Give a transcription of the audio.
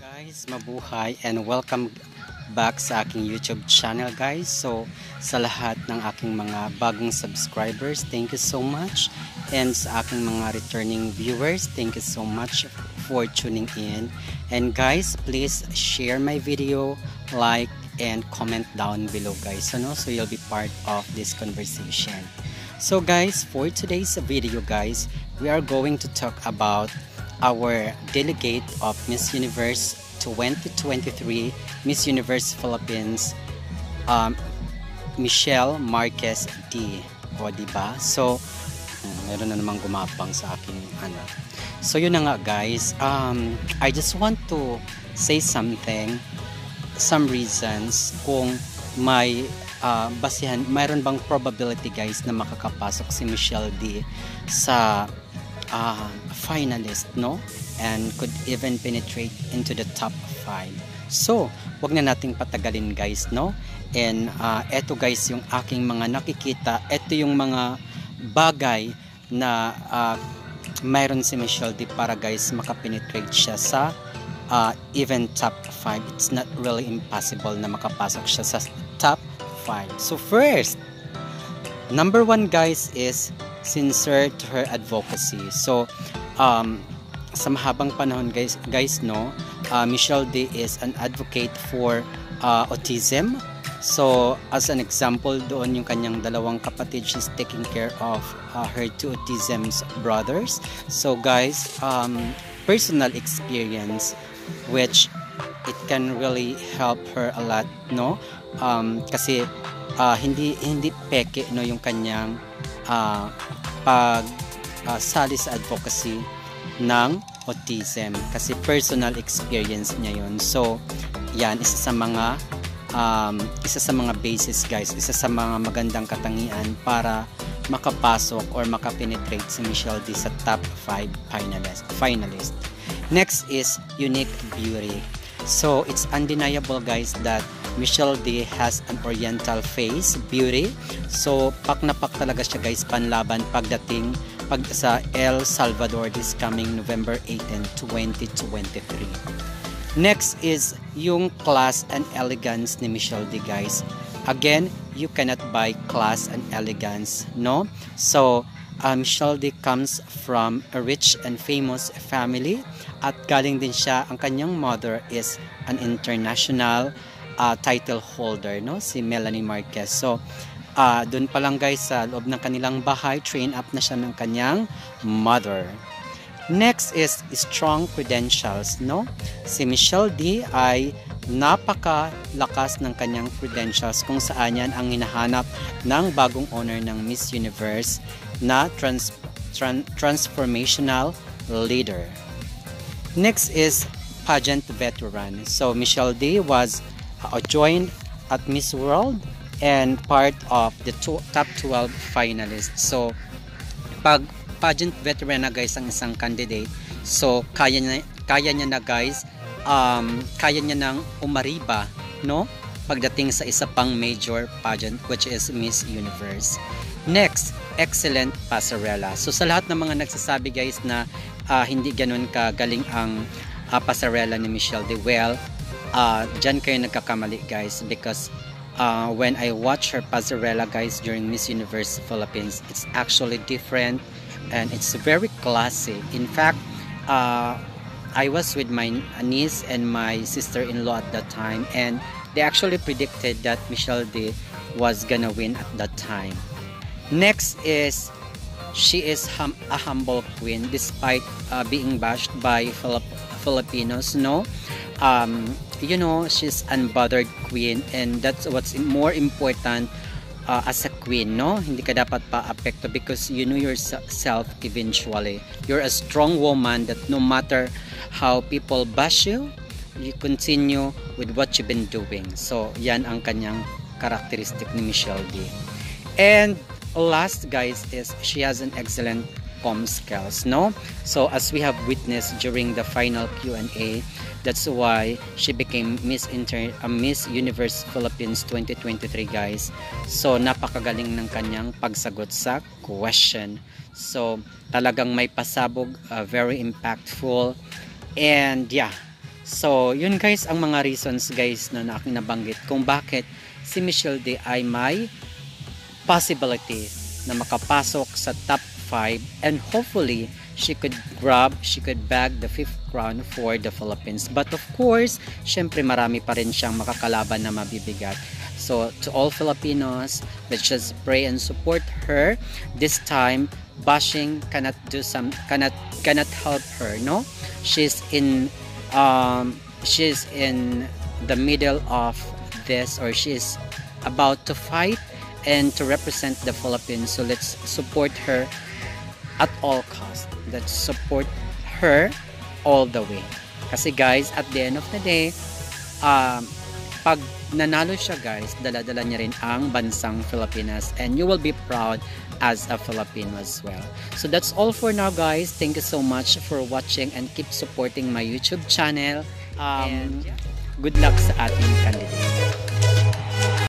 Guys, mabuhay and welcome back sa aking YouTube channel guys. So sa lahat ng aking mga bagong subscribers, thank you so much. And sa aking mga returning viewers, thank you so much for tuning in. And guys, please share my video, like and comment down below guys. So you'll be part of this conversation. So guys, for today's video guys, we are going to talk about our delegate of Miss Universe 2023 Miss Universe Philippines, Michelle Marquez D. O diba? So meron na namang gumapang sa aking ano. So yun na nga guys, I just want to say something, some reasons kung may basihan, mayroon bang probability guys na makakapasok si Michelle D sa finalist, no? And could even penetrate into the top 5. So, wag na nating patagalin guys, no? And eto guys yung aking mga nakikita, eto yung mga bagay na mayroon si Michelle D para guys makapenetrate siya sa even top 5. It's not really impossible na makapasok siya sa top 5. So first, number 1 guys is sincere to her advocacy. So sa mahabang panahon guys no, Michelle D is an advocate for autism. So as an example doon yung kanyang dalawang kapatid, she's taking care of her 2 autism's brothers. So guys, personal experience which it can really help her a lot, no? Kasi hindi peke no yung kanyang sali sa advocacy ng autism kasi personal experience niya yun. So yan, isa sa mga basis guys, isa sa mga magandang katangian para makapasok or makapenetrate si Michelle D sa top 5 finalist. Next is unique beauty. So it's undeniable guys that Michelle D has an oriental face, beauty. So pak na pak talaga siya guys panlaban pagdating sa El Salvador this coming November 18, 2023. Next is yung class and elegance ni Michelle D guys. Again, you cannot buy class and elegance, no? So Michelle D comes from a rich and famous family at galing din siya, ang kanyang mother is an international title holder, no? Si Melanie Marquez. So doon pa lang guys sa loob ng kanilang bahay, train up na siya ng kanyang mother. Next is strong credentials, no? Si Michelle D ay napakalakas ng kanyang credentials kung saan yan ang hinahanap ng bagong owner ng Miss Universe na transformational leader. Next is pageant veteran. So Michelle D was joined at Miss World and part of the top 12 finalists. So pag pageant veteran na guys ang isang candidate, so kaya niya na guys, kaya niya nang umariba, no, pagdating sa isa pang major pageant which is Miss Universe. Next, excellent pasarela. So sa lahat ng mga nagsasabi guys na hindi ganun kagaling ang pasarela ni Michelle D, well, dyan kayo nagkakamali guys, because when I watch her pasarela guys during Miss Universe Philippines, it's actually different and it's very classy. In fact, I was with my niece and my sister-in-law at that time, and they actually predicted that Michelle D was gonna win at that time. Next is she is a humble queen despite being bashed by Filipinos, no? You know, she's unbothered queen, and that's what's more important as a queen, no? Hindi ka dapat pa-apekto because you know yourself eventually. You're a strong woman that no matter how people bash you, you continue with what you've been doing. So yan ang kanyang characteristic ni Michelle D. And last guys is she has an excellent comm skills, no? So as we have witnessed during the final Q&A, that's why she became Miss Universe Philippines 2023 guys. So napakagaling ng kanyang pagsagot sa question. So talagang may pasabog, very impactful, and yeah, So, yun guys ang mga reasons guys na aking nabanggit kung bakit si Michelle D ay may possibility na makapasok sa top 5 and hopefully she could bag the 5th crown for the Philippines. But of course, syempre marami pa rin siyang makakalaban na mabibigat. So to all Filipinos, let's just pray and support her. This time, bashing cannot help her, no? She's in the middle of this, or she's about to fight and to represent the Philippines. So let's support her at all cost. Let's support her all the way. Kasi guys, at the end of the day, pag nanalo siya guys, dala-dala niya rin ang bansang Pilipinas, and you will be proud as a Filipino as well. So that's all for now guys. Thank you so much for watching and keep supporting my YouTube channel. And good luck sa ating candidate.